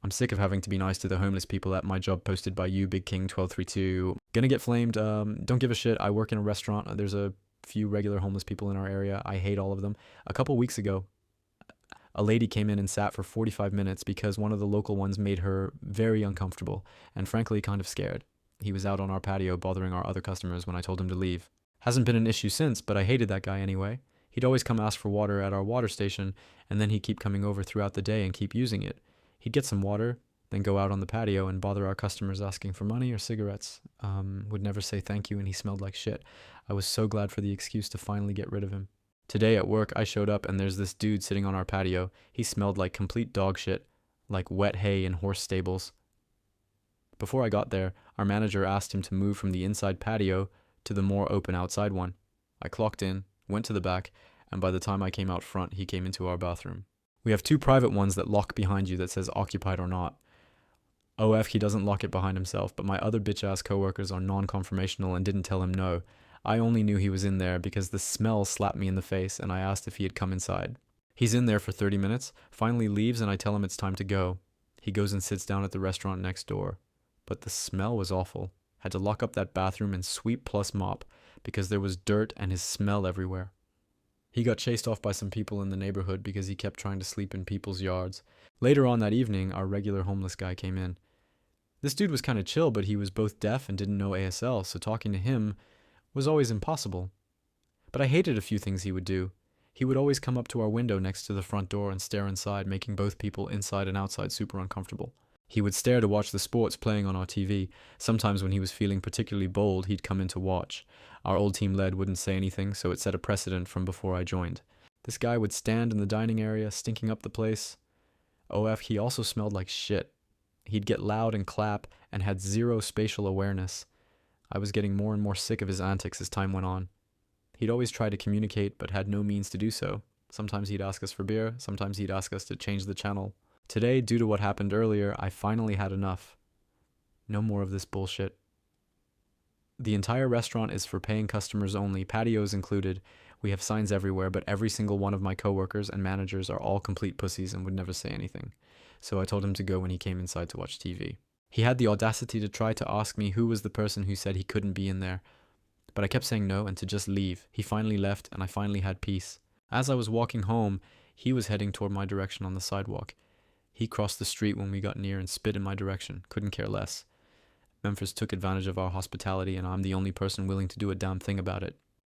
I'm sick of having to be nice to the homeless people at my job posted by you, Big King 1232. Gonna get flamed. Don't give a shit. I work in a restaurant. There's a few regular homeless people in our area. I hate all of them. A couple weeks ago, a lady came in and sat for 45 minutes because one of the local ones made her very uncomfortable and frankly kind of scared. He was out on our patio bothering our other customers when I told him to leave. Hasn't been an issue since, but I hated that guy anyway. He'd always come ask for water at our water station, and then he'd keep coming over throughout the day and keep using it. He'd get some water, then go out on the patio and bother our customers asking for money or cigarettes. Would never say thank you, and he smelled like shit. I was so glad for the excuse to finally get rid of him. Today at work, I showed up and there's this dude sitting on our patio. He smelled like complete dog shit, like wet hay in horse stables. Before I got there, our manager asked him to move from the inside patio to the more open outside one. I clocked in, went to the back, and by the time I came out front, he came into our bathroom. We have two private ones that lock behind you that says occupied or not. OF, he doesn't lock it behind himself, but my other bitch-ass coworkers are non-conformational and didn't tell him no. I only knew he was in there because the smell slapped me in the face and I asked if he had come inside. He's in there for 30 minutes, finally leaves and I tell him it's time to go. He goes and sits down at the restaurant next door. But the smell was awful. Had to lock up that bathroom and sweep plus mop because there was dirt and his smell everywhere. He got chased off by some people in the neighborhood because he kept trying to sleep in people's yards. Later on that evening, our regular homeless guy came in. This dude was kind of chill, but he was both deaf and didn't know ASL, so talking to him was always impossible. But I hated a few things he would do. He would always come up to our window next to the front door and stare inside, making both people inside and outside super uncomfortable. He would stare to watch the sports playing on our TV. Sometimes when he was feeling particularly bold, he'd come in to watch. Our old team lead wouldn't say anything, so it set a precedent from before I joined. This guy would stand in the dining area, stinking up the place. OF, he also smelled like shit. He'd get loud and clap and had zero spatial awareness. I was getting more and more sick of his antics as time went on. He'd always try to communicate, but had no means to do so. Sometimes he'd ask us for beer, sometimes he'd ask us to change the channel. Today, due to what happened earlier, I finally had enough. No more of this bullshit. The entire restaurant is for paying customers only, patios included. We have signs everywhere, but every single one of my coworkers and managers are all complete pussies and would never say anything. So I told him to go when he came inside to watch TV. He had the audacity to try to ask me who was the person who said he couldn't be in there. But I kept saying no and to just leave. He finally left and I finally had peace. As I was walking home, he was heading toward my direction on the sidewalk. He crossed the street when we got near and spit in my direction. Couldn't care less. Memphis took advantage of our hospitality and I'm the only person willing to do a damn thing about it.